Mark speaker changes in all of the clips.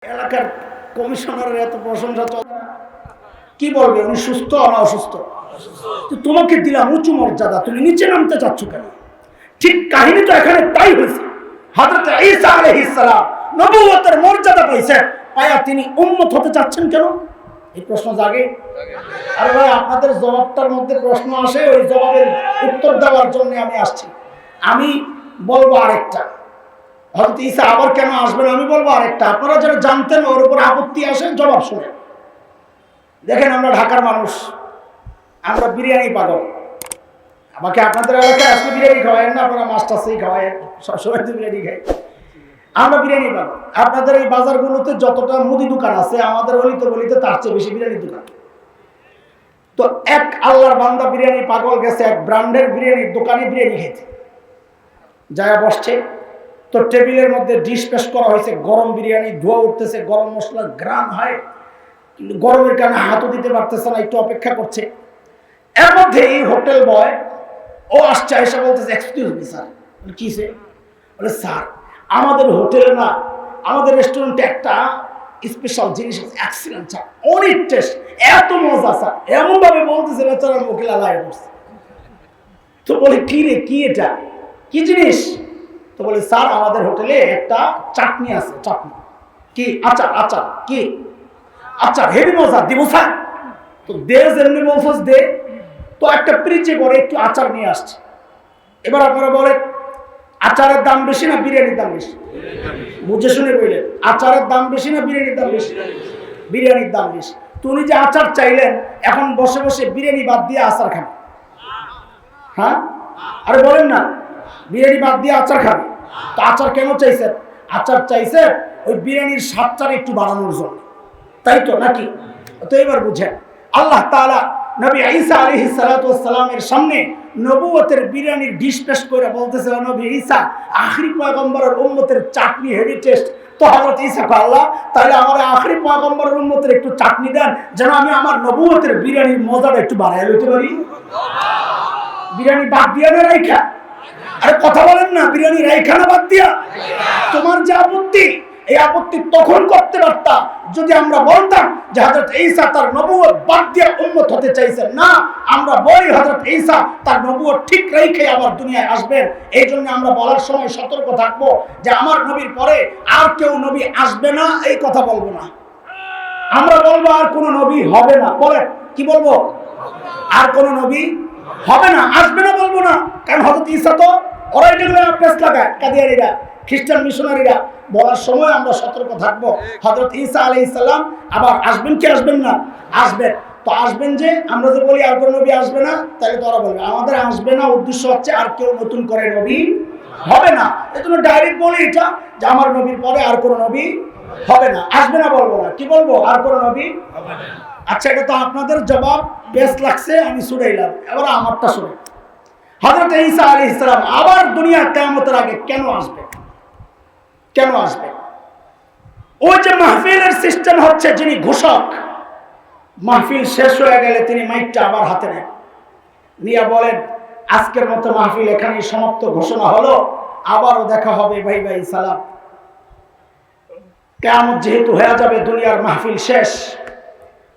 Speaker 1: এলাকার কমিশনারের এত প্রশংসা চলে, কি বলবে উনি সুস্থ না অসুস্থ? তোমাকে দিলাম উঁচু মর্যাদা, তুমি নিচে নামতে চাচ্ছ কেন? ঠিক কাহিনী তো এখানে তাই হয়েছে। হযরত ঈসা আলাইহিস সালাম নবুয়তের মর্যাদা পাইছে, পায়া তিনি উম্মত হতে চাচ্ছেন কেন? এই প্রশ্ন জাগে। আরে ভাই, আপনাদের জবাবটার মধ্যে প্রশ্ন আসে, ওই জবাবের উত্তর দেওয়ার জন্য আমি আসছি। আমি বলবো আরেকটা, হযরত ঈসা আবার কেন আসবেন আমি বলবো আরেকটা। আপনারা যারা জানতেন ওর উপর আপত্তি আসে, জবাব শুনেন। দেখেন, আমরা ঢাকার মানুষ, আমরা বিরিয়ানি পাগল। আমাকে আপনাদের এলাকায় আসলে বিরিয়ানি খাওয়ায়েন না, আপনারা মাছ টাছই খাওয়ায়েন, সবসময় তো বিরিয়ানি খাই। আমরা বিরিয়ানি পাগল। আপনাদের এই বাজারগুলোতে যতটা মুদি দোকান আছে, আমাদের অলিতে গলিতে তার চেয়ে বেশি বিরিয়ানির দোকান। তো এক আল্লাহর বান্দা বিরিয়ানি পাগল গেছে এক ব্র্যান্ডের বিরিয়ানির দোকানে বিরিয়ানি খেতে, যায় বসছে। তো টেবিলের মধ্যে ডিশ পেশ করা হয়েছে, গরম বিরিয়ানি, ধোয়া উঠতেছে, গরম মশলার গ্রান হয়, কিন্তু গরমের কারণে হাতও দিতে পারতেছে না, একটু অপেক্ষা করছে। এর মধ্যে এই হোটেল বয় ও আসছে, এসে বলতেছে, এক্সকিউজ মি স্যার। কি সে বলে, স্যার আমাদের হোটেলে না, আমাদের রেস্টুরেন্টে একটা স্পেশাল জিনিস আছে, এক্সিলেন্ট স্যার, অনেক টেস্ট, এত মজা স্যার। এমন ভাবে বলতেছে বেচারা মুখে লাগায় বসছে। তো বলে, কি রে, কি এটা, কি জিনিস? তো বলে, স্যার আমাদের হোটেলে একটা চাটনি আছে। চাটনি কি? আচার। আচার কি? আচার হেভি মজা, দিব স্যার? তো দে, যেমনি বলছস দে। তো একটা ফ্রিজে করে একটু আচার নিয়ে আসছে। এবার আপনারা বলেন, আচারের দাম বেশি না বিরিয়ানির দাম বেশি? বুঝে শুনে বললেন, আচারের দাম বেশি না বিরিয়ানির দাম বেশি? বিরিয়ানির দাম বেশি। তো উনি যে আচার চাইলেন, এখন বসে বসে বিরিয়ানি বাদ দিয়ে আচার খান। হ্যাঁ, আরে বলেন না, বিরিয়ানি বাদ দিয়ে আচার খাবে। তো আচার কেন চাইছেন? আচার চাইছে ওই বিরিয়ানির স্বাদটার একটু বাড়ানোর জন্য, তাই তো নাকি? তো এবার বুঝেন, আল্লাহ তাআলা নবী ঈসা আলাইহিস সালাতু ওয়াস সালামের সামনে নবুয়তের বিরিয়ানির ডিশ পেশ করে বলতেছে, নবী ঈসা আখরি পয়গম্বরের উম্মতের চাটনি হেভি টেস্ট। তো হযরত ঈসা কয়, আল্লাহ তাহলে আমার আখরি পয়গম্বরের উম্মতের একটু চাটনি দেন, যেন আমি আমার নবুয়তের বিরিয়ানির মজাটা একটু বাড়ায় লইতে পারি। বিরিয়ানি বাদ দিয়া না রাইখা? আরে কথা বলেন না, বিরিয়ানি রাইখা না বাদ দিয়া? তোমার যে আপত্তি, এই আপত্তি তখন করতে পারতা যদি আমরা বলতাম যে হযরত ঈসা তার নবুয়ত বাদ দিয়ে উম্মত হতে চাইছেন। না, আমরা বলি হযরত ঈসা তার নবুয়ত ঠিক রেখে আবার দুনিয়ায় আসবেন। এই জন্য আমরা বলার সময় সতর্ক থাকবো যে আমার নবীর পরে আর কেউ নবী আসবে না, এই কথা বলবো না। আমরা বলবো আর কোন নবী হবে না। বলেন, কি বলবো? আর কোন নবী হবে না, আসবে না বলবো না। কারণ হযরত ঈসা তো ওরা এগুলো পেশ লাগায়, কাদিয়ানীরা, খ্রিস্টান মিশনারিরা। বলার সময় আমরা সতর্ক থাকবো। হযরত ঈসা আলাইহিস সালাম আবার আসবেন কি আসবেন না? আসবেন। তো আসবেন যে আমরা যে বলি আর কোন নবী আসবে না, তাহলে তো ওরা বলবে আমাদের আসবে না, উদ্দেশ্য হচ্ছে আর কেউ নতুন করে নবী হবে না। এজন্য ডাইরেক্ট বলি এটা যে আমার নবীর পরে আর কোন নবী হবে না, আসবে না বলবো না। কি বলবো? আর কোন নবী হবে না। আচ্ছা, এটা তো আপনাদের জবাব বেশ লাগছে, আমি শুনাইলাম। এবার আমারটা শুনে, হযরত ঈসা আলাইহিস সালাম আবার দুনিয়া কিয়ামতের আগে কেন আসবে? কেন আসবে? ওই যে মাহফিলের সিস্টেম হচ্ছে, যিনি ঘোষক, মাহফিল শেষ হয়ে গেলে তিনি মাইকটা আবার হাতে নেন, নিয়ে বলেন, আজকের মতো মাহফিল এখানেই সমাপ্ত ঘোষণা হলো, আবারও দেখা হবে, ভাই ভাই সালাম। কিয়ামত যেহেতু হয়ে যাবে, দুনিয়ার মাহফিল শেষ,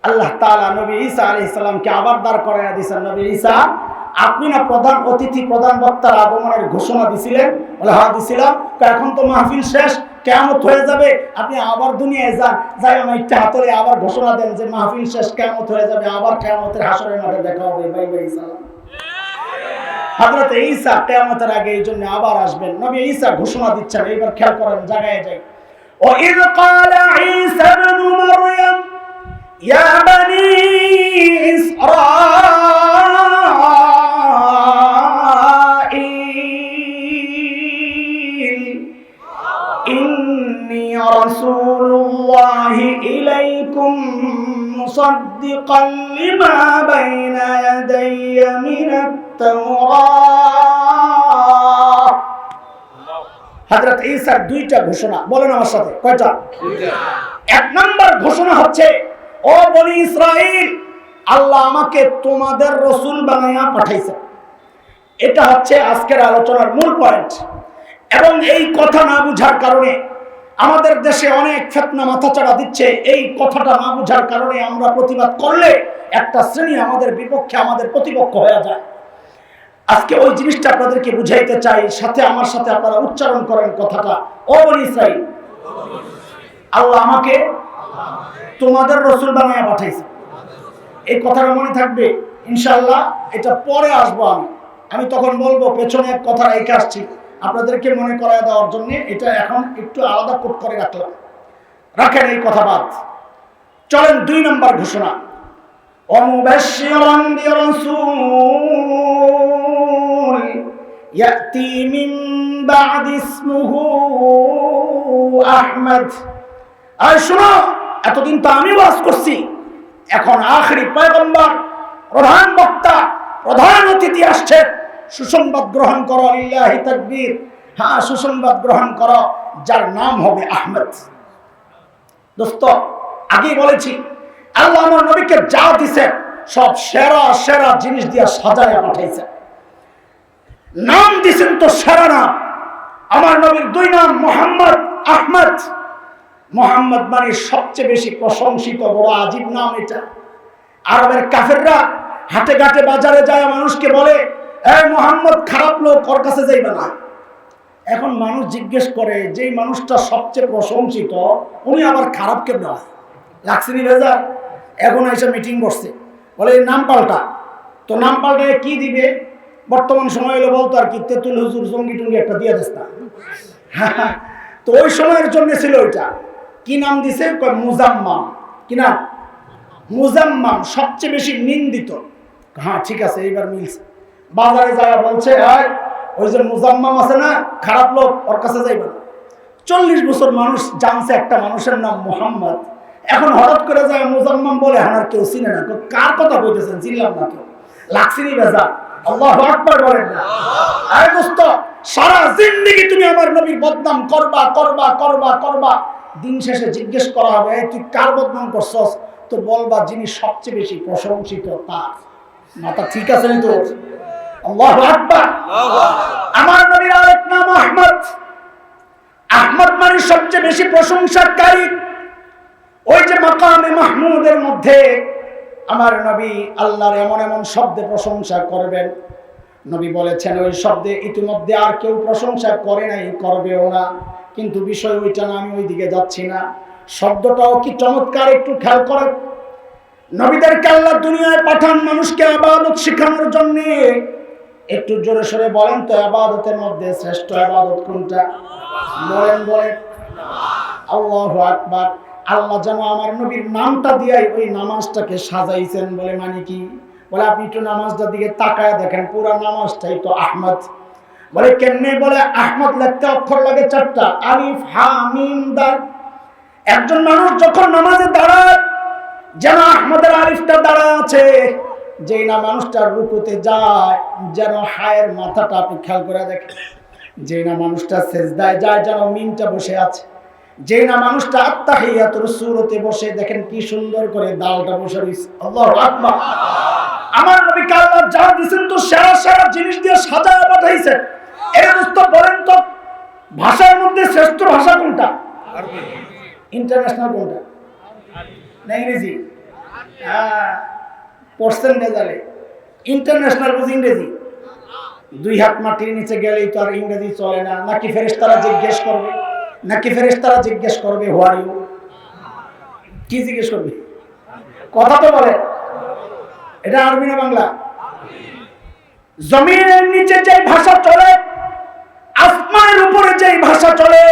Speaker 1: আল্লাহ তাআলা নবী ঈসা আলাইহিস সালামকে আবার দাঁড় করাইয়া দিয়েছেন। নবী ঈসা, আপনি না প্রধান অতিথি, প্রধান বক্তার আগমনের ঘোষণা দিছিলেন? বলে, হ্যাঁ দিছিলাম। এখন তো মাহফিল শেষ, কিয়ামত হয়ে যাবে, আপনি আবার দুনিয়ায় যান, যাই আমার একটা হাতলে আবার ঘোষণা দেন যে মাহফিল শেষ, কিয়ামত হয়ে যাবে, আবার কিয়ামতের হাসরের মাঠে দেখা হবে, ভাই ভাই সালাম। হযরত ঈসা কিয়ামতের আগে এই জন্য আবার আসবেন। নবী ঈসা ঘোষণা দিচ্ছেন, এইবার খেয়াল করেন, জায়গায় যাই। وَإِذْ قَالَ عِيسَى ابْنُ مَرْيَمَ يَا بَنِي إسرائيل إِنِّي رَسُولُ اللَّهِ إِلَيْكُمْ مُصَدِّقًا لِمَا بَيْنَ يَدَيَّ مِنَ التَّوْرَاةِ। হযরত ঈসার দুইটা ঘোষণা, বলেন আমার সাথে, কয়টা? এক নম্বর ঘোষণা হচ্ছে, ও বনি ইসরাইল, আল্লাহ আমাকে তোমাদের রাসূল বানায়া পাঠাইছেন। এটা হচ্ছে আজকের আলোচনার মূল পয়েন্ট। এবং এই কথা না বুঝার কারণে আমাদের দেশে অনেক ফিতনা মাথাচাড়া দিচ্ছে, এই কথাটা না বোঝার কারণে আমরা প্রতিবাদ করলে একটা শ্রেণী আমাদের বিপক্ষে, আমাদের প্রতিপক্ষ হয়ে যায়। আজকে ওই জিনিসটা আপনাদেরকে বুঝাইতে চাই, সাথে আমার সাথে আপনারা উচ্চারণ করেন কথাটা, ও বনি ইসরাইল, আল্লাহ আমাকে তোমাদের রাসূল বানায়া পাঠাইছে। এই কথাটা মনে থাকবে ইনশাআল্লাহ। এটা পরে আসবো আমি তখন বলবো, পেছনে এক কথা রেখে আসছি আপনাদেরকে মনে করায় দেওয়ার জন্য, এটা এখন একটু আলাদা কোট করে রাখলাম। রাখেন এই কথা বাদ। চলেন 2 নম্বর ঘোষণা, ومبشرا برسول يأتي من بعد اسمه أحمد। আর শোনো, এতদিন তো আমি ওয়াজ করছি, এখন আখেরি পয়গম্বর, প্রধান বক্তা, প্রধান অতিথি আসছে, সুসংবাদ গ্রহণ করো, লিল্লাহি তাকবীর। হ্যাঁ, সুসংবাদ গ্রহণ করো, যার নাম হবে আহমদ। দোস্ত, আগেই বলেছি, আল্লাহ আমার নবীকে যা দিছে সব সেরা সেরা জিনিস দিয়ে সাজায় পাঠাইছে। নাম দিছেন তো সেরা নাম। আমার নবীর 2 নাম, মোহাম্মদ, আহমদ। মোহাম্মদ মানে সবচেয়ে বেশি প্রশংসিত, বড় আজীব নাম এটা। আরবের কাফেররা হাটে ঘাটে বাজারে যায় মানুষকে বলে, এই মোহাম্মদ খারাপ লোক, ওর কাছে যাইবে না। এখন মানুষ জিজ্ঞেস করে, যেই মানুষটা সবচেয়ে প্রশংসিত উনি আবার খারাপ কেমন হয়? লাগছেনি ভেজা। এখন এসে মিটিং বসছে, বলে এই নাম পাল্টা। তো নাম পাল্টায় কি দিবে? বর্তমান সময় হলে বলতো আর কি, তেতুল হুজুর জঙ্গি টঙ্গি একটা দিয়ে দিস না। তো ওই সময়ের জন্য ছিল ওইটা। কি নাম দিছে? মুজাম্মাম। কি নাম? মুজাম্মাম, সবচেয়ে বেশি নিন্দিত। হ্যাঁ ঠিক আছে, এইবার মিলছে। বাজারে যায় বলছে, ওই যে মুজাম্মাম আছে না, খারাপ লোক, ওর কাছে যাইবে না। 40 বছর মানুষ জানছে একটা মানুষের নাম মুহাম্মদ, এখন হঠাৎ করে যায় মুজাম্মাম বলে, হানার কেউ চিনে না। কার কথা বলতেছেন? চিনলাম না কেউ। লাগছিনি বেজা। আল্লাহু আকবার বলেন না। আরে দোস্ত, সারা জিন্দেগি তুমি আমার নবীর বদনাম করবা করবা করবা করবা, দিন শেষে জিজ্ঞেস করা হবে, তুই কার বদনাম করছস? তো বলবা, যিনি সবচেয়ে বেশি প্রশংসিত তার। মাথা ঠিক আছে নি তোর? আল্লাহু আকবার। আমার নবীর আরেক নাম আহমদ। আহমদ মানে সবচেয়ে বেশি প্রশংসাকারী। ওই যে মাকামে মাহমুদের মধ্যে আমার নবী আল্লাহর এমন এমন শব্দে প্রশংসা করবেন, নবী বলেছেন ওই শব্দে ইতিমধ্যে আর কেউ প্রশংসা করে নাই, করবেও না। কিন্তু বিষয় ওইটা না, আমি ওই দিকে যাচ্ছি না। শব্দটাও কি চমৎকার, একটু খেয়াল করেন। নবীদেরকে আল্লাহ দুনিয়ায় পাঠান মানুষকে ইবাদত শেখানোর জন্য। একটু জোরে সরে বলেন তো, ইবাদতের মধ্যে শ্রেষ্ঠ ইবাদত কোনটা? বলেন বলেন। আল্লাহু আকবার। আল্লাহ যেন আমার নবীর নামটা দিয়াই ওই নামাজটাকে সাজাইছেন। বলে মানে কি? বলে আপনি একটু নামাজটার দিকে তাকায় দেখেন, পুরো নামাজটাই তো আহমদ। বলে কেমনে? বলে আহমদ লিখতে অক্ষর লাগে 4টা, আলিফ, হা, মিম, দাল। একজন মানুষ যখন নামাজে দাঁড়ায়, যেন আহমদের আলিফটা দাঁড়ায় আছে। যেই না মানুষটা রুকুতে যায়, যেন হায়ের মাথাটা আপনি খেয়াল করে দেখেন। যেই না মানুষটা সেজদায় যায়, যেন মিমটা বসে আছে। যেই না মানুষটা আত্তাহিয়াতুর সূরতে বসে, দেখেন কি সুন্দর করে দালটা বসে রয়েছে। আল্লাহু আকবার। আমার নবীকে আল্লাহ যা দিয়েছেন তো সেরা সেরা জিনিস দিয়ে সাজায় পাঠাইছেন। এই দোস্ত বলেন তো, ভাষার মধ্যে শ্রেষ্ঠ ভাষা কোনটা? আরবি। ইন্টারন্যাশনাল কোনটা? না ইংরেজি? পড়ছেন রেজাল্টে ইন্টারন্যাশনাল বুঝি ইংরেজি। 2 হাত মাটির নিচে গেলেই তো আর ইংরেজি চলে না। নাকি ফেরেশতারা জিজ্ঞেস করবে? নাকি ফেরেশতারা জিজ্ঞেস করবে হু আর ইউ? কি জিজ্ঞেস করবে? কথা তো বলে। এটা আরবি না বাংলা? জমিনের নিচে যে ভাষা চলে, আসমানের উপরে যে ভাষা চলে,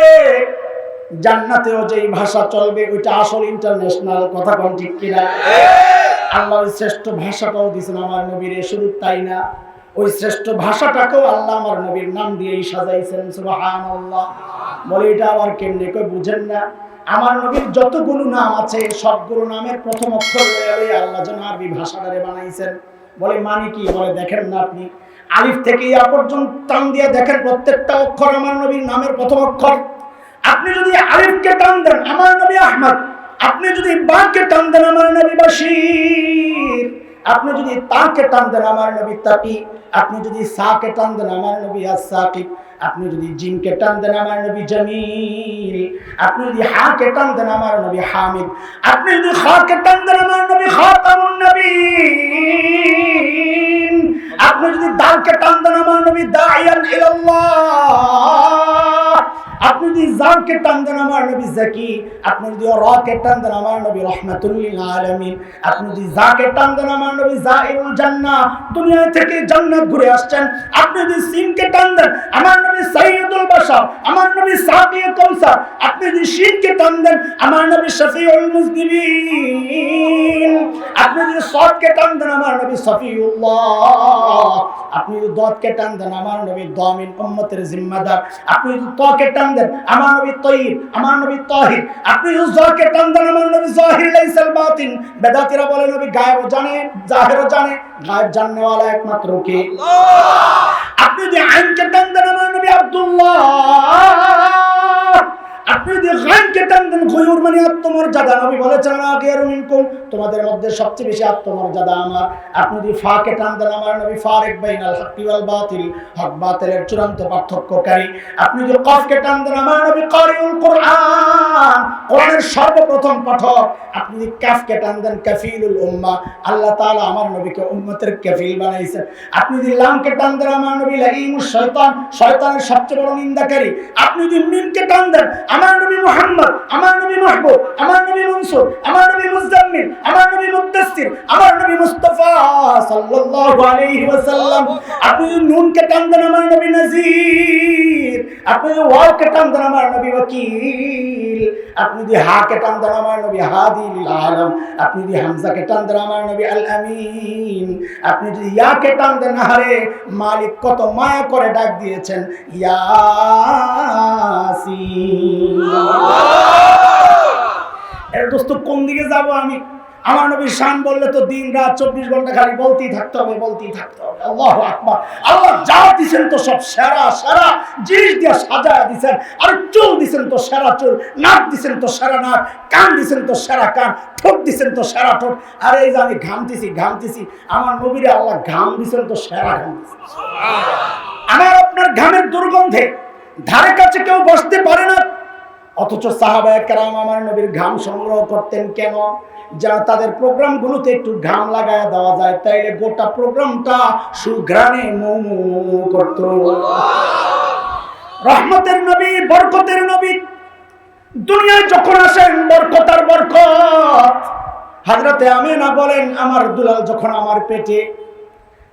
Speaker 1: জান্নাতেও যেই ভাষা চলবে, ওইটা আসল ইন্টারন্যাশনাল। কথা কোন ঠিক কিনা? আল্লাহর শ্রেষ্ঠ ভাষাটাও দিয়েছেন আমার নবীর। শুধু তাই না, ওই শ্রেষ্ঠ ভাষাটাকেও আল্লাহ আমার নবীর নাম দিয়েই সাজাইছেন। সুবহানাল্লাহ। বলে এটা আবার কেমনে? কই বুঝেন না? আমার নবীর যতগুলো নাম আছে সবগুলো নামের প্রথম অক্ষর লয়ে আল্লাহ যেন আরবি ভাষাটারে বানাইছেন। বলে মানে কি? বলে দেখেন না আপনি আলিফ থেকে ইয়া পর্যন্ত টান দিয়ে দেখেন, প্রত্যেকটা অক্ষর আমার নবীর নামের প্রথম অক্ষর। আপনি যদি আলিফকে টান দেন, আমার নবী আহমদ। আপনি যদি বাকে টান দেন, আমার নবী বাশীর। আপনি যদি তাকে টান দেন আমার নবী তাকি, আপনি যদি সাকে টান দেন আমার নবী as-সাকিব, আপনি যদি জিমকে টান দেন আমার নবী জামিল, আপনি যদি হাকে টান দেন আমার নবী হামিদ, আপনি যদি খাকে টান দেন আমার নবী খাতামুন নবীন, আপনি যদি দালকে টান দেন আমার নবী দাইয়ান ইলাল্লাহ, আপনি যদি জারকে টান দেন আমার নবী জাকি, আপনি যদি রাকে টান দেন আমার নবী রাহমাতুল লিল আলামিন, আপনি যদি জাকে টান দেন আমার নবী জাইরুল জান্নাহ, দুনিয়া থেকে জান্নাত ঘুরে আসছেন, আপনি যদি সিনকে টান দেন আমার নবী সাইয়্যিদুল বাশার, আমার নবী সাকিয়ে কাউসার, আপনি যদি শিনকে টান দেন আমার নবী শফিউল মুজনিবিন, আপনি যদি সাদকে টান দেন আমার নবী সফিউল্লাহ, আপনি যদি দাদকে টান দেন আমার নবী দামিন উম্মতের জিম্মাদার, আপনি যদি তাকে টান দেন আমার নবী তাইয়িব, আমার নবী তাহির, আপনি যদি জাকে টান দেন আমার নবী জাহির লাইসাল বাতিন। বেদাতীরা বলে নবী গায়েবও জানে জাহিরও জানে, গায়েব জাননে ওয়ালা একমাত্র কে? আল্লাহ। আপনি যদি আইনকে টান দেন আমার নবী আব্দুল্লাহ, আপনি যদি গায়বকে টান দেন গয়ুর মানে আত্মমর্যাদা, নবী বলেছেন আগিয়ারু মিনকুম, তোমাদের মধ্যে সবচেয়ে বেশি আত্মমর্যাদা আমার। আপনি যদি ফাকে টান দেন আমার নবী ফারিক বাইনাল হক্কি ওয়াল বাতিল, হক বাতিলের চূড়ান্ত পার্থক্যকারী। আপনি যদি কফকে টান দেন আমার নবী কারিউল কোরআন, কোরআনের সর্বপ্রথম পাঠক। আপনি যদি কাফকে টান দেন কাফিলুল উম্মাহ, আল্লাহ তাআলা আমার নবীকে উম্মতের কাফিল বানাইছেন। আপনি যদি লামকে টান দেন আমার নবী লাঈমুশ শয়তান, শয়তানের সবচেয়ে বড় নিন্দাকারী। আপনি যদি মিমকে টান দেন আমার নবী মুহাম্মদ, আমার নবী মাহবুব, আমার নবী মনসুর, আমার নবী মুজাম্মিল, আমার নবী মুদ্দাসসির, আমার নবী মুস্তাফা সাল্লাল্লাহু আলাইহি ওয়াসাল্লাম। আপনি যদি নুনকে টান দেন আমার নবী নাযীর, আপনি যদি ওয়াওকে টান দেন আমার নবী ওয়াকিল, আপনি যদি হাকে টান দেন আমার নবী হাদি লিল আলাম, আপনি যদি হামজাকে টান দেন আমার নবী আল আমিন, আপনি যদি ইয়াকে টান দেন আরে মালিক কত মায়া করে ডাক দিয়েছেন ইয়াসিন। এর দোস্ত কোন দিকে যাব আমি? আমার নবীর শান বললে তো দিন রাত 24 ঘন্টা খালি বলতেই থাকতে হবে, বলতেই থাকতে হবে। আল্লাহু আকবার। আল্লাহ যা দিবেন তো সব সেরা সেরা জিনিস দিয়ে সাজায়া দিবেন। আর চুল দিবেন তো সেরা চুল, নাক দিবেন তো সেরা নাক, কান দিবেন তো সেরা কান, ঠোঁট দিবেন তো সেরা ঠোঁট। আর এই যে আমি ঘামতেছি, আমার নবীরে আল্লাহ ঘাম দিবেন তো সেরা ঘাম দিবেন। আমার আপনার ঘামের দুর্গন্ধে ধারে কাছে কেউ বসতে পারে না, অথচ সাহাবায়ে কেরাম আমার নবীর ঘাম সংগ্রহ করতেন কেন? যা তাদের প্রোগ্রামগুলোতে একটু ঘাম লাগায় দেওয়া যায়, তাইলে গোটা প্রোগ্রামটা সুঘ্রাণে মৌ করত। রহমতের নবী, বরকতের নবী দুনিয়ায় যখন আসেন বরকত আর বরকত। হযরতে আমিনা বলেন আমার দুলাল যখন আমার পেটে,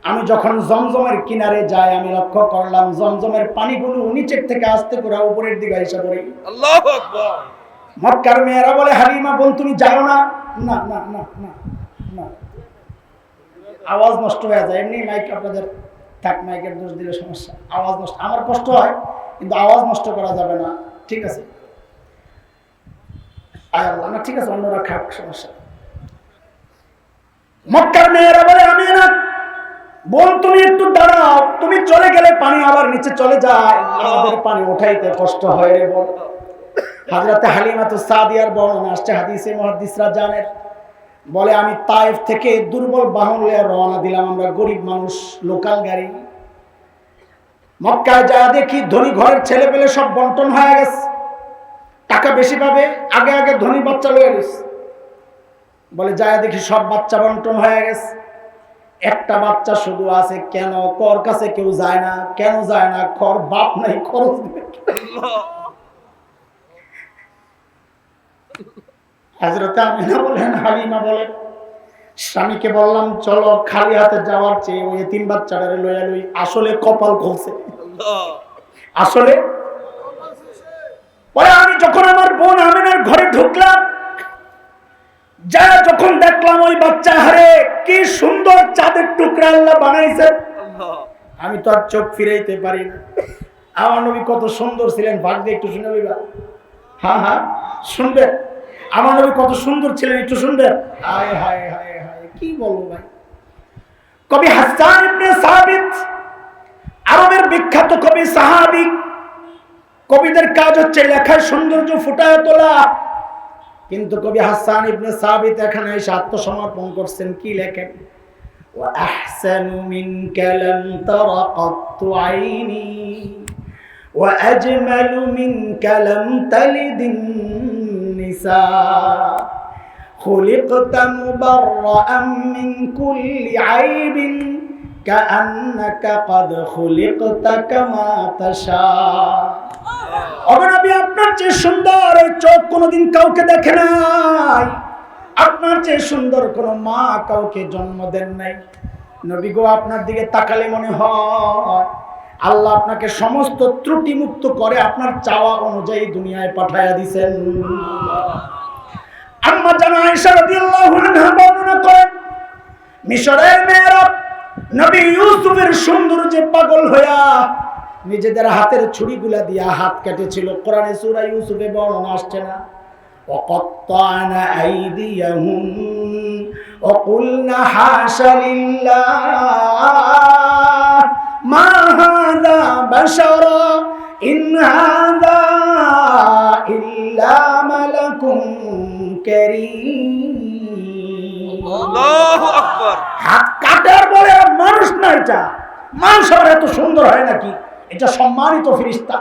Speaker 1: আমি যখন জমজমের কিনারে যাই, আমি লক্ষ্য করলাম জমজমের পানিগুলো নিচের থেকে আস্তে করে উপরের দিকে এসে পড়ে। আল্লাহু আকবার। মক্কার মেয়েরা বলে হালিমা বোন তুমি যাও না। না না না না না, আওয়াজ নষ্ট হয়ে যায়। এমনি মাইক আপনাদের থাক, মাইকের দোষ দিলে সমস্যা, আওয়াজ নষ্ট। আমার কষ্ট হয় কিন্তু আওয়াজ নষ্ট করা যাবে না, ঠিক আছে? আয় আল্লাহ, না ঠিক আছে, অন্যরা খাক, সমস্যা। মক্কার মেয়েরা বলে আমি না বোন তুমি একটু দাঁড়াও, তুমি চলে গেলে পানি আবার নিচে চলে যায়, আমাদের পানি উঠাইতে কষ্ট হয় রে বল। হযরতে হালিমাতুস সাদিয়ার বর্ণনা আসছে হাদিসে, মুহাদ্দিসরা জানেন। বলে আমি তায়েফ থেকে দুর্বল বাহন নিয়ে রওনা দিলাম, আমরা গরিব মানুষ, লোকাল গাড়ি। মক্কায় যা দেখি ধনী ঘরের ছেলে পেলে সব বন্টন হয়ে গেছে, টাকা বেশি পাবে, আগে আগে ধনী বাচ্চা লয়ে গেছে। বলে যায় দেখি সব বাচ্চা বন্টন হয়ে গেছে, একটা বাচ্চা শুধু আছে। কেন? কর কাছে কেউ যায় না। কেন যায় না? কর বাপ নাই, খরচ দিবে। হযরতে আমিনা বলেন, হালিমা বলেন স্বামীকে বললাম চলো, খালি হাতে যাওয়ার চেয়ে ওই এতিম বাচ্চাটারে লইয়া লই। আসলে কপাল খুলছে, আসলে। পরে আমি যখন আমার বোন আমিনার ঘরে ঢুকলাম, যা যখন দেখলাম ওই বাচ্চা, হারে কি সুন্দর চাঁদের টুকরা আল্লাহ বানাইছেন, আমি তো আর চোখ ফিরাইতে পারি না। আমার নবী কত সুন্দর ছিলেন, ভাগ দিয়ে একটু শুনে লইবা। হ্যাঁ হ্যাঁ শুনবে, আমার নবী কত সুন্দর ছিলেন, একটু শুনবে। হায় হায় হায় হায়, কি বলবো ভাই। কবি হাসান ইবনে সাবিত, আরবের বিখ্যাত কবি, সাহাবী। কবিদের কাজ হচ্ছে লেখার সৌন্দর্য ফুটায় তোলা, কিন্তু কবি হাসান ইবনে সাবিত এখানে এসে আত্মসমর্পণ করছেন। কি লেখেন? وأحسن منك لم تر قط عيني وأجمل منك لم تلد النساء خلقت مبرأ من كل عيب كأنك قد خلقت كما تشاء নবী আপনার চেয়ে সুন্দর এই চোখ কোনোদিন কাউকে দেখে নাই, আপনার চেয়ে সুন্দর কোনো মা কাউকে জন্ম দেন নাই। নবী গো, আপনার দিকে তাকালে মনে হয় আল্লাহ আপনাকে সমস্ত ত্রুটি মুক্ত করে আপনার চাওয়া অনুযায়ী দুনিয়ায় পাঠায়া দিয়েছেন। আম্মা জানা আয়েশা রাদিয়াল্লাহু আনহা বর্ণনা করেন, মিশরের মেয়েরা নবী ইউসুফের সৌন্দর্যে পাগল হইয়া নিজেদের হাতের ছুরিগুলা দিয়া হাত কেটেছিল। কোরআনে সূরা ইউসুফে বর্ণনা আসছে না, وقطعنا أيديهم وقلنا حاش لله ما هذا بشرا إن هذا إلا ملك كريم الله أكبر। হাত কাটার বলে মানুষ না, এটা মানুষ এত সুন্দর হয় নাকি? এটা সম্মানিত ফেরেশতা।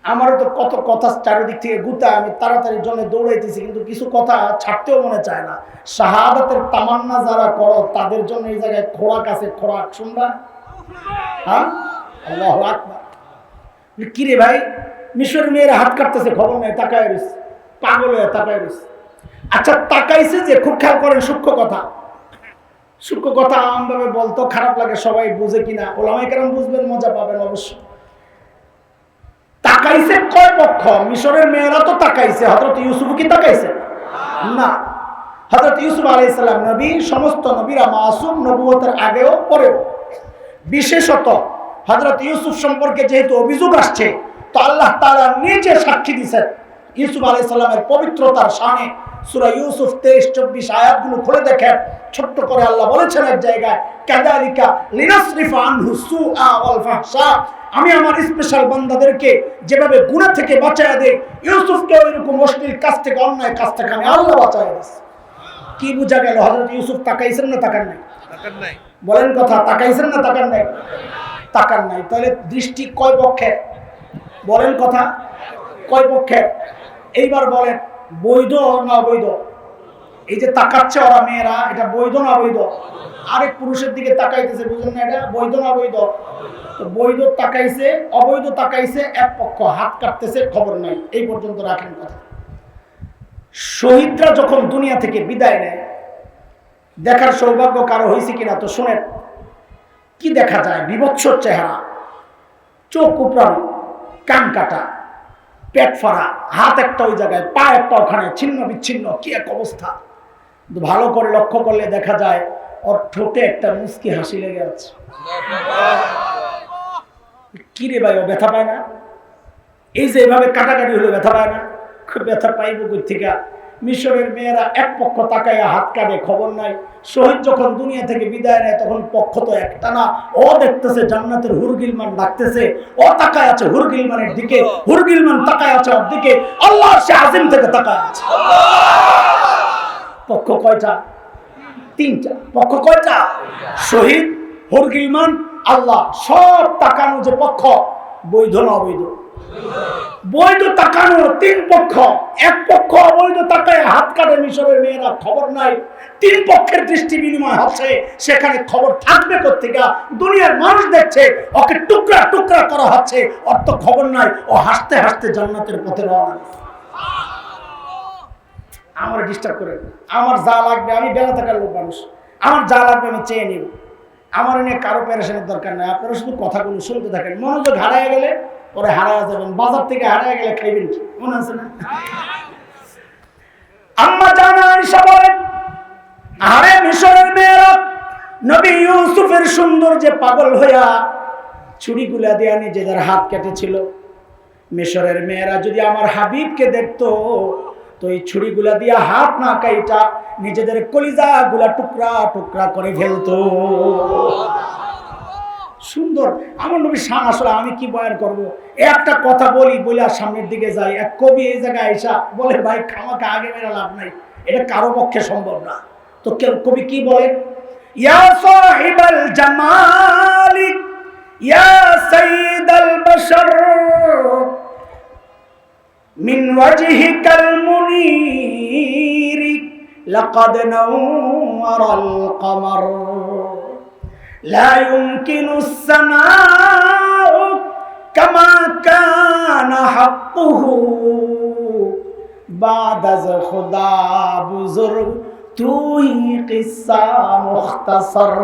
Speaker 1: আমারও তো কত কথা চারিদিক থেকে গুতা, আমি তাড়াতাড়ি জন্য দৌড়াইতেছি, কিন্তু কিছু কথা ছাড়তেও মনে চায় না। শাহাদাতের তামান্না যারা করো তাদের জন্য এই জায়গায় খোরাক আছে, খোরাক শুনবা। হ্যাঁ, আল্লাহু আকবার। কি রে ভাই, মিশরের মেয়েরা হাত কাটতেছে, খবর নাই, তাকায় রয়েছে, পাগল হয়ে তাকায় রয়েছে। আচ্ছা, তাকাইছে যে, খুব খেয়াল করেন, সূক্ষ্ম কথা, সূক্ষ্ম কথা আমভাবে বলতো খারাপ লাগে, সবাই বুঝে কিনা ওলামায়ে কেরাম বুঝবেন, মজা পাবেন অবশ্য। তাকাইছে কয় পক্ষ? মিশরের মেয়েরা তো তাকাইছে, হযরত ইউসুফ কি তাকাইছে না? হযরত ইউসুফ আলাইহিস সালাম নবী, সমস্ত নবীরা মাসুম, নবুয়তের আগেও পরেও। বিশেষত হযরত ইউসুফ সম্পর্কে যেহেতু অভিযোগ আসছে, তো আল্লাহ তাআলা নিজে সাক্ষী দিয়েছেন ইউসুফ আলাইহিস সালামের পবিত্রতার শানে। সূরা ইউসুফ 23-24 আয়াতগুলো খুলে দেখেন, ছোট্ট করে আল্লাহ বলেছেন এক জায়গায়, কাযালিকা লিনাসরিফা আনহু সুআ ওয়াল ফাহশা, আমি আমার স্পেশাল বান্দাদেরকে যেভাবে গুনাহ থেকে বাঁচায়া দেই, ইউসুফকে ওইরকম অশ্লীল কাজ থেকে, অন্যায় কাজ থেকে আমি আল্লাহ বাঁচায়া দিই। কি বোঝা গেল? হযরত ইউসুফ তাকাইছেন না তাকান নাই? তাকান নাই। বলেন কথা, তাকাইছেন না তাকান নাই? তাকান নাই। তাহলে দৃষ্টি কয় পক্ষের? বলেন কথা, কয় পক্ষের? এইবার বলেন, বৈধ না অবৈধ? এই যে তাকাচ্ছে ওরা মেয়েরা, এটা বৈধ না অবৈধ? আরেক পুরুষের দিকে তাকাইতেছে, বুঝলেন না? এটা বৈধ না অবৈধ? বৈধ তাকাইছে, অবৈধ তাকাইছে, এক পক্ষ হাত কাটতেছে, খবর নাই। এই পর্যন্ত রাখেন কথা। শহীদরা যখন দুনিয়া থেকে বিদায় নেয়, দেখার সৌভাগ্য কারো হয়েছে কিনা তো শুনেন। কি দেখা যায়? বিভৎস চেহারা, চোখ উপড়ানো, কান কাটা, পেট ফাড়া, হাত একটা ওই জায়গায়, পা একটা ওখানে, ছিন্ন বিচ্ছিন্ন, কি এক অবস্থা। কিন্তু ভালো করে লক্ষ্য করলে দেখা যায় ওর ঠোঁটে একটা মুচকি হাসি লেগে আছে। কি রে ভাই, ও ব্যথা পায় না? এই যে এভাবে কাটাকাটি হলে ব্যথা পায় না? খুব ব্যথা পাইব কই থেকে? মিশরের মেয়েরা এক পক্ষ তাকাইয়া হাত কাটে, খবর নাই। শহীদ যখন দুনিয়া থেকে বিদায় নেয়, তখন পক্ষ তো একটা না, ও দেখতেছে জান্নাতের হুরগিলমান ডাকতেছে, ও তাকায় আছে হুরগিলমানের দিকে, হুরগিলমান তাকায় আছে ওর দিকে, আল্লাহ সে আজিম থেকে তাকায় আছে। পক্ষ কয়টা? তিনটা। পক্ষ কয়টা? শহীদ, হুরগিলমান, আল্লাহ। সব তাকানো যে পক্ষ, বৈধ না অবৈধ? বৈধ তাকানো তিন পক্ষ। এক পক্ষ অবৈধ তাকায় হাত কাটে মিশরের মেয়েরা, খবর নাই। তিন পক্ষের দৃষ্টি বিনিময় হচ্ছে, সেখানে খবর থাকবে কোত্থেকে? দুনিয়ার মানুষ দেখছে, ওকে টুকরা টুকরা করা হচ্ছে, ওর তো খবর নাই। ও হাসতে হাসতে জান্নাতের পথে রওনা। আমার ডিস্টার্ব করে, আমার যা লাগবে, আমি বেলা থাকার লোক মানুষ, আমার যা লাগবে আমি চেয়ে নিব। আমার নিয়ে কারো প্যারেশানির দরকার নাই। আপনারা শুধু কথাগুলো শুনতে থাকেন। মনোযোগ হারায় গেলে পরে হারায় যাবেন। বাজার থেকে হারায় গেলে খাইবেন কি? মনে আছে না? আম্মা জানা আয়েশা বলেন, আরে মিশরের মেয়েরা নবী ইউসুফের সৌন্দর্যে পাগল হইয়া ছুরিগুলা দিয়া নিজেদের হাত কেটেছিল। মিশরের মেয়েরা যদি আমার হাবিবকে দেখতো, তো এই ছুরিগুলা দিয়া হাত না কাইটা নিজেদের কলিজা গুলা টুকরা টুকরা করে ফেলতো। সুন্দর আমার নবী শান। আসলে আমি কি বয়ান করব? একটা কথা বলি, বলে আর সামনের দিকে যাই। এক কবি এই জায়গায় আইসা বলে, ভাই খামাকে আগে মেরা লাভ নাই, এটা কারো পক্ষে সম্ভব না। তো কবি কি বলে? ইয়া সাহিবাল জামালি ইয়া সাইয়্যিদাল বাশার মিন ওয়াজহিকাল মুনীর লাকাদ নাওয়ারাল কমার লা ইউমকিনুস সানাউ কামা কানা হাক্কুহু বাদাজ খুদা বুজুর্গ তুই কিসসা মুখতাসার।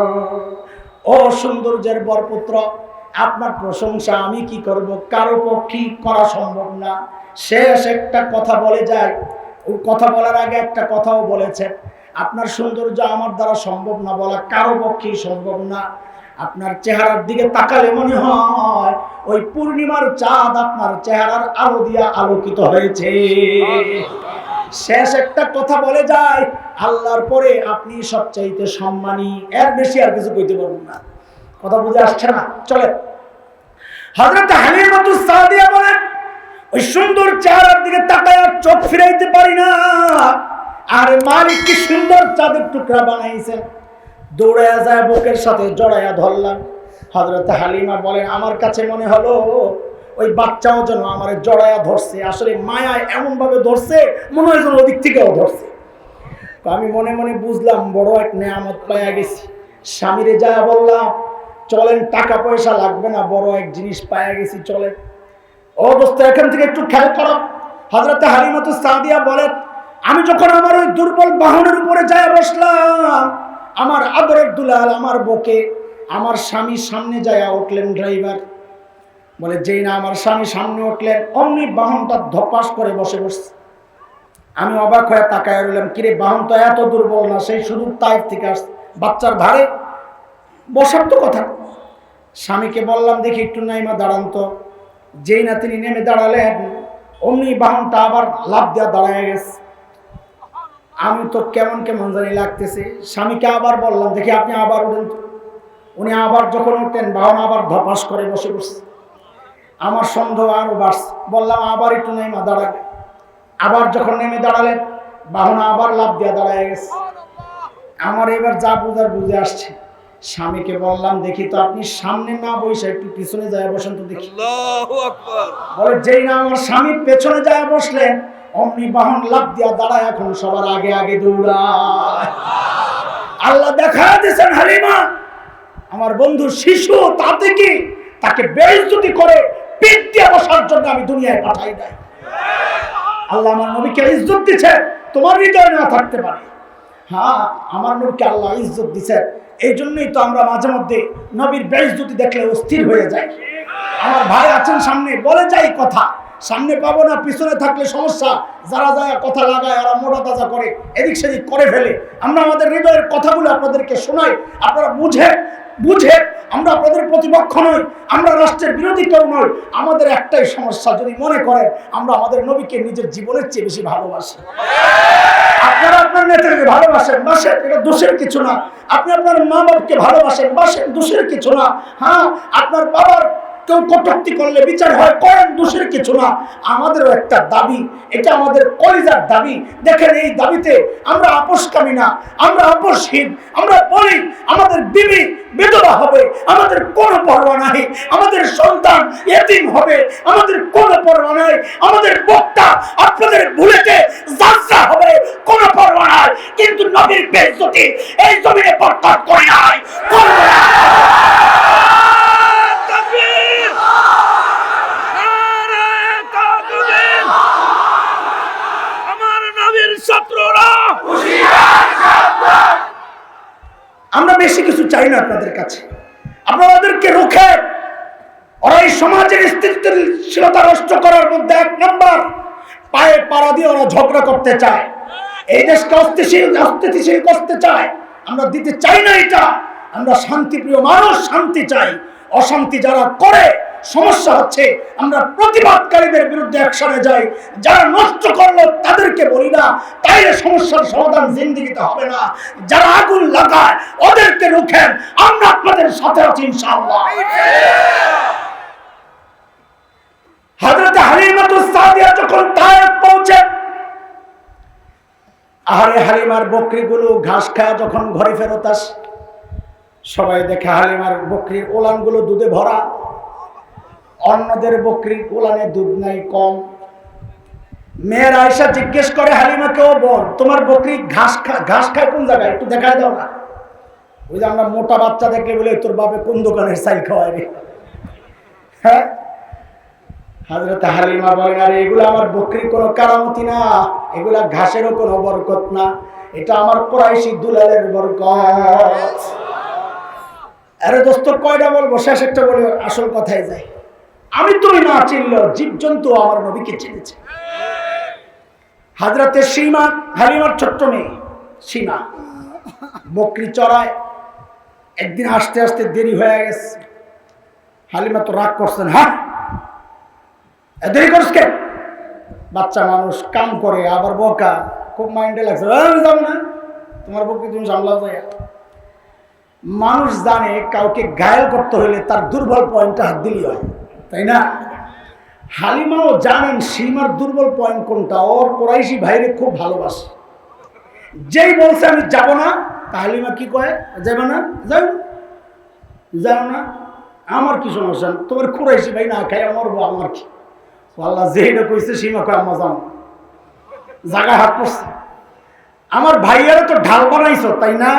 Speaker 1: ও সৌন্দর্যের বরপুত্র, আপনার প্রশংসা আমি কি করব, কারো পক্ষে করা সম্ভব না। শেষ একটা কথা বলে যায়, ওই কথা বলার আগে একটা কথাও বলেছেন, আপনার সৌন্দর্য আমার দ্বারা সম্ভব না বলা, কারো পক্ষেই সম্ভব না। আপনার চেহারার দিকে তাকালে মনে হয় ওই পূর্ণিমার চাঁদ আপনার চেহারার আলো দিয়া আলোকিত হয়েছে। শেষ একটা কথা বলে যায়, আল্লাহর পরে আপনি সবচাইতে সম্মানী, এর বেশি আর কিছু কইতে পারবো না। কথা বুঝে আসছে না? চলে হযরত হালিমাতুস সাদিয়া বলেন, ওই সুন্দর চেহারার দিকে তাকায় আর চোখ ফিরাইতে পারি না। আর মালিক কি সুন্দর চাঁদের টুকরা বানাইছেন। দৌড়ায়া যায় বুকের সাথে জড়াইয়া ধরলাম। হযরত হালিমা বলেন, আমার কাছে মনে হলো ওই বাচ্চাও যেন আমার জড়াইয়া ধরছে। আসলে মায়ায় এমন ভাবে ধরছে মনে হয় যেন ওদিক থেকেও ধরছে। আমি মনে মনে বুঝলাম বড় এক নেয়ামত পাইয়া গেছি। স্বামীরে যা বললাম, চলেন টাকা পয়সা লাগবে না, বড় এক জিনিস পাইয়া গেছি, চলেন। ও দোস্ত, এখান থেকে একটু খেয়াল করো। হযরত হালিমাতুস সাদিয়া বলেন, আমি যখন আমার ওই দুর্বল বাহনের উপরে যায় বসলাম, আমার আদরের দুলাল আমার বকে, আমার স্বামী সামনে যায় উঠলেন। ড্রাইভার বলে, যেই না আমার স্বামী সামনে উঠলেন, অমনি বাহনটা ধপাস করে বসে বসছে। আমি অবাক হয়ে তাকায় রইলাম, কিরে বাহন তো এত দুর্বল না, সেই শুধু তাইফ থেকে আসছে, বাচ্চার ধারে বসার তো কথা। স্বামীকে বললাম, দেখি একটু নাইমা দাঁড়ান তো। যেই না তিনি নেমে দাঁড়ালেন, অমনি বাহনটা আবার লাফ দেওয়া দাঁড়ায় গেছে। আমি তো কেমন কেমন জানি লাগতেছে। স্বামীকে আবার বললাম, দেখি আপনি আবার উঠেন। উনি আবার যখন উঠতেন, বাহন আবার ধপাস করে বসে বসছে। আমার সন্দেহ আরো বাড়ছে। বললাম, আবার একটু নেমে দাঁড়াবে। আবার যখন নেমে দাঁড়ালেন, বাহন আবার লাফ দিয়ে দাঁড়ায় গেছে। আমার এবার যা বুঝার বুঝে আসছে। স্বামীকে বললাম, দেখি তো আপনি সামনে না বসে একটু পিছনে যায় বসেন তো দেখি। আল্লাহু আকবার। বলে, যেই না আমার স্বামী পেছনে যায় বসলেন, অমনি বাহন লাফ দিয়া দাঁড়ায় এখন সবার আগে আগে দৌড়ায়। আল্লাহ দেখা দিয়েছেন হালিমা আমার বন্ধু শিশু, তাতে কি তাকে বেইজ্জতি করে পিঠ দিয়ে বসার জন্য আমি দুনিয়ায় পাঠাই নাই। আল্লাহ আমার নবীকে ইজ্জত দিচ্ছে, তোমার হৃদয়ে না থাকতে পারে। হ্যাঁ, আমার নবীকে আল্লাহ ইজ্জত দিচ্ছে। এই জন্যই তো আমরা মাঝে মধ্যে নবীর বেইজ্জতি দেখলে অস্থির হয়ে যাই। আমার ভাই আছেন সামনে, বলে যাই কথা, সামনে পাবো না, পিছনে থাকলে সমস্যা। যারা যায় কথা লাগায়, ওরা মোটা তাজা করে, এদিক সেদিক করে ফেলে। আমরা আমাদের হৃদয়ের কথাগুলো আপনাদেরকে শোনাই, আপনারা বুঝে আমরা আপনাদের প্রতিপক্ষ নই, আমরা রাষ্ট্রের বিরোধী কেউ নই। আমাদের একটাই সমস্যা, যদি মনে করেন আমরা আমাদের নবীকে নিজের জীবনের চেয়ে বেশি ভালোবাসি। আপনারা আপনার নেতাকে ভালোবাসেন, বাসেন, এটা দোষের কিছু না। আপনি আপনার মা বাবাকে ভালোবাসেন, বাসেন, দোষের কিছু না। হ্যাঁ, আপনার বাবার কেউ কটূক্তি করলে বিচার হয়, করেন, দোষের কিছু না। আমাদেরও একটা দাবি, এটা আমাদের কলিজার দাবি। দেখেন, এই দাবিতে আমরা আপোষকামী না, আমরা আপোষহীন। আমরা বলি আমাদের বিবি বিধবা হবে, আমাদের কোনো পরোয়া নাই। আমাদের সন্তান এতিম হবে, আমাদের কোনো পরোয়া নাই। আমাদের বক্তা আপনাদের ভুলেতে যাত্রা হবে, কোনো পরোয়া নাই। কিন্তু নবীর বেইজ্জতি এই জমিনে বরকত করে নাই, করবে না। আমরা বেশি কিছু চাই না আপনাদের কাছে। আপনারা ওদেরকে রুখে, ওরা এই সমাজের স্থিতিশীলতা নষ্ট করার মধ্যে এক নম্বর, পায়ে পাড়া দিয়ে ওরা ঝগড়া করতে চায়, এই দেশকে অস্থিতিশীল করতে চায়। আমরা দিতে চাই না এটা। আমরা শান্তিপ্রিয় মানুষ, শান্তি চাই। অশান্তি যারা করে, সমস্যা হচ্ছে, আমরা প্রতিবাদকারীদের বিরুদ্ধে অ্যাকশনে যাই। যারা নষ্ট করলো তাদেরকে বলি না, তাইলে সমস্যার সমাধান জিন্দেগিতে হবে না। যারা আগুন লাগায় ওদেরকে রুখেন, আমরা আপনাদের সাথে আছি ইনশাআল্লাহ। হযরত হালিমাতুস সাদিয়া যখন তায়েফ পৌঁছে, আহারে হালিমার বকরিগুলো ঘাস খায় যখন ঘরে ফেরত আসে, সবাই দেখে হালিমার বকরির ওলানগুলো দুধে ভরা, অন্যদের বকরির ওলানে দুধ নাই, কম। মেয়ের আয়েশা জিজ্ঞেস করে হালিমাকে, ও বল তোমার বকরি ঘাস খায় কোন জায়গায়, একটু দেখায় দাও না। ওই যে আমরা মোটা বাচ্চা দেখলে বলে তোর বাপে কোন দোকানের চাল খাওয়ায় রে। হ্যাঁ, হযরত হালিমা বলেন, আরে এগুলো আমার বকরির কোনো কারামতি না, এগুলা ঘাসেরও কোনো বরকত না, এটা আমার কুরাইশি দুলালের বরকত। আরে দোস্ত কয়টা বলবো, শেষ একটা বলে আসল কথায় যাই। আমি তুই না চিনলেও জীবজন্তু আমার নবীকে চিনেছে। হযরতে সীমা, হালিমার ছোট্ট মেয়ে সীমা, বকরি চড়ায়। একদিন আসতে আসতে দেরি হয়ে গেছে। হালিমা তো রাগ করছেন, হ্যাঁ দেরি করছ কে? বাচ্চা মানুষ, কাম করে আবার বকা, খুব মাইন্ডে লাগছে। যাবো না, তোমার বকরি তুমি সামলাও যায়। মানুষ জানে কাউকে ঘায়েল করতে হলে তার দুর্বল পয়েন্টটা হাত দিলেই হয়, তাই না? হালিমাও জানেন সীমার দুর্বল পয়েন্ট কোনটা। ওর কুরাইশি ভাইরে খুব ভালোবাসে। যেই বলছে আমি যাব না, হালিমা কি কয়, যাবে না, যাও যাও না, আমার কি সমস্যা, তোমার কুরাইশি ভাই না খাই মরবো, আমার কি। আল্লাহ যেটা কইছে সীমা কয় আমার যাও, জায়গায় হাত পড়ছে। আমার ভাইয়ারে তো ঢাল বানাইছো, তাই না?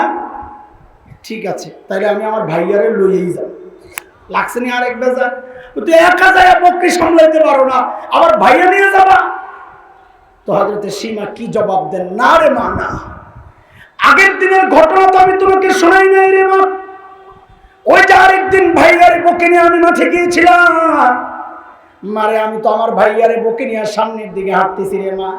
Speaker 1: ঠিক আছে, তাইলে আমি আমার ভাইয়ারে লইয়েই যাব। লাগছে নি আর এক বেজা, তুই একা যায় বকরি সামলাইতে পারো না, আবার ভাইয়া নিয়ে যাবা। তো হযরতে সীমা কি জবাব দেন, না রে মা না, আগের দিনের ঘটনা তো আমি তোমাকে শোনাই নাই রে মা। ওই যে আরেকদিন ভাইয়ারে বকে নিয়ে আমি মাঠে গিয়েছিলাম, মারে আমি তো আমার ভাইয়ারে বকে নিয়ে সামনের দিকে হাঁটতেছি রে মা।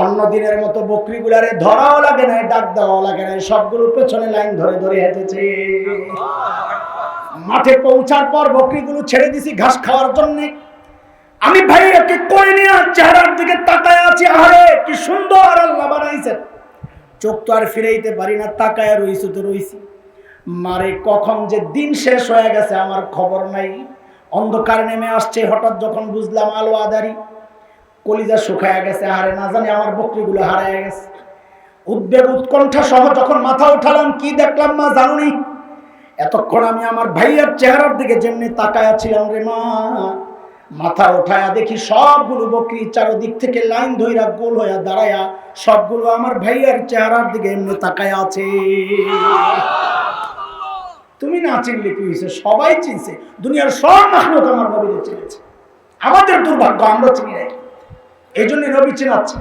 Speaker 1: অন্য দিনের মতো বকরিগুলারে ধরাও লাগে না, ডাক দেওয়াও লাগে না, সবগুলো পেছনে লাইন ধরে ধরে হেঁটেছে। মাঠে পৌঁছার পর বকরিগুলো ছেড়ে দিছি ঘাস খাওয়ার জন্য। আমি ভাইয়াকে কোলে নিয়ে চেহারার দিকে তাকায় আছি, আরে কি সুন্দর আল্লাহ বানাইছেন। চোখ তো আর ফিরাইতে পারি না, তাকায় রইছি তো রইছি। মারে কখন যে দিন শেষ হয়ে গেছে আমার খবর নাই। অন্ধকার নেমে আসছে, হঠাৎ যখন বুঝলাম আলো আদারি, কলিজা শুকায় গেছে। আরে না জানি আমার বকরিগুলো হারায় গেছে। উদ্বেগ উৎকণ্ঠা সহ যখন মাথা উঠালাম, কি দেখলাম মা জানুনি? এতক্ষণ আমি আমার ভাইয়ার চেহারার দিকে যেমনি তাকায়া ছিলাম রে মা, মাথা উঠায়া দেখি সবগুলো বকরি চারদিক থেকে লাইন ধইরা গোল হইয়া দাঁড়ায়া সবগুলো আমার ভাইয়ার চেহারার দিকে এমনি তাকায়া আছে। তুমি না চিনলে কি হয়েছে, সবাই চিনছে, দুনিয়ার সব মাখলুক আমার নবীকে চিনেছে। আমাদের দুর্ভাগ্য, আমরা চিনি নাই, এই জন্য নবী চিনাচ্ছে।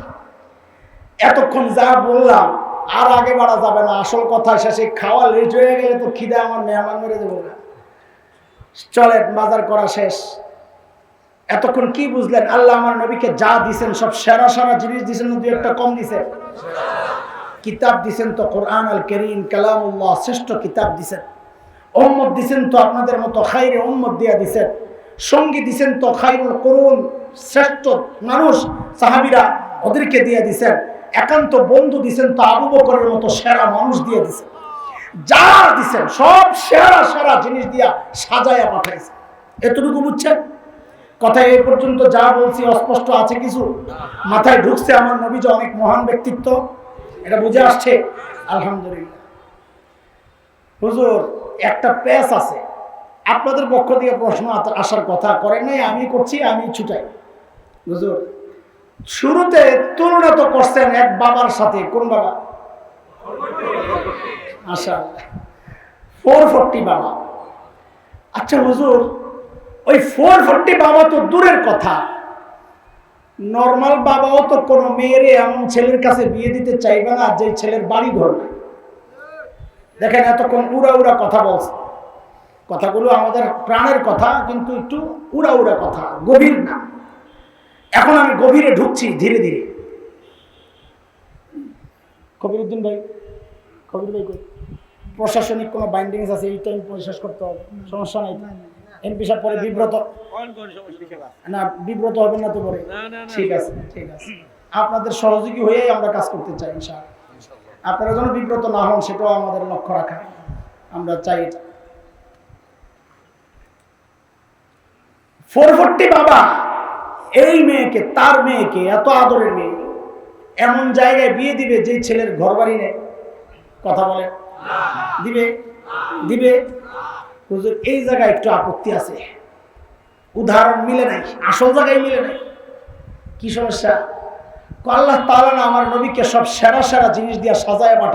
Speaker 1: এতক্ষণ যা বললাম আর আগে বাড়া যাবে না, আসল কথা শেষে খাওয়া লেট হয়ে গেলে তো খিদে আমার মেহমান মেরে দেবো না। চলে বাজার করা শেষ। এতক্ষণ কি বুঝলেন? আল্লাহ আমার নবীকে যা দিছেন সব সেরা সেরা জিনিস দিছেন, দুই একটা কম দিছেন। কিতাব দিছেন তো কোরআন আল কারীম, কালামুল্লাহ, শ্রেষ্ঠ কিতাব দিছেন। উম্মত দিছেন তো আপনাদের মতো খাইরে উম্মত দিয়া দিছেন। সঙ্গী দিছেন তো খাইরুল কুরুন, শ্রেষ্ঠ মানুষ সাহাবীরা, ওদেরকে দিয়ে দিছেন। একান্ত বন্ধু দিছেন তো আবু বকরের মতো সেরা মানুষ দিয়ে দিছেন। যা দিছেন সব সেরা সেরা জিনিস দিয়া সাজায়া পাঠাইছে। এতটুকু বুঝছেন? কথা এই পর্যন্ত যা বলছি অস্পষ্ট আছে কিছু? মাথায় ঢুকছে আমার নবী যে অনেক মহান ব্যক্তিত্ব? এটা বুঝে আসছে? আলহামদুলিল্লাহ। হুজুর, একটা পেশ আছে, আপনাদের পক্ষ থেকে প্রশ্ন আসার কথা করেন নাই, আমি করছি, আমি ছুটাই। হুজুর, শুরুতে তুলনা তো করছেন এক বাবার সাথে, কোন বাবা? আশা 440 বাবা। আচ্ছা হুজুর, ওই 440 বাবা তো দূরের কথা, নর্মাল বাবাও তো কোনো মেয়েরে এমন ছেলের কাছে বিয়ে দিতে চাইবে না যে ছেলের বাড়ি ঘর নাই। দেখেন এতক্ষণ উড়া উড়া কথা বলছে, কথাগুলো আমাদের প্রাণের কথা, কিন্তু একটু উড়া উড়া কথা, গভীর না। এখন আমি গভীরে ঢুকছি ধীরে ধীরে। কবিরউদ্দিন ভাই, কবির ভাই কই? প্রশাসনিক কোনো বাইন্ডিংস আছে, এই টাইম শেষ করতে হবে, সমস্যা নাই। এমপি সাহেব পরে বিব্রত না, বিব্রত হবেন না তো পরে? ঠিক আছে, ঠিক আছে। আপনাদের সহযোগী হয়েই আমরা কাজ করতে চাই ইনশাআল্লাহ। আপনারা যেন বিব্রত না হন, সেটাও আমাদের লক্ষ্য রাখা, আমরা চাই। 440 বাবা এই মেয়েকে, তার মেয়েকে, এত আদরের মেয়ে, এমন জায়গায় বিয়ে দিবে যে ছেলের ঘর বাড়ি নেই। কথা বলে দিবে? দিবে? হুজুর এই জায়গায় একটু আপত্তি আছে, উদাহরণ মিলে নাই, আসল জায়গায় মিলে নাই। কি সমস্যা? আল্লাহ তাআলা না আমার নবীকে সব সেরা সেরা জিনিস দিয়ে সাজায় পাঠায়।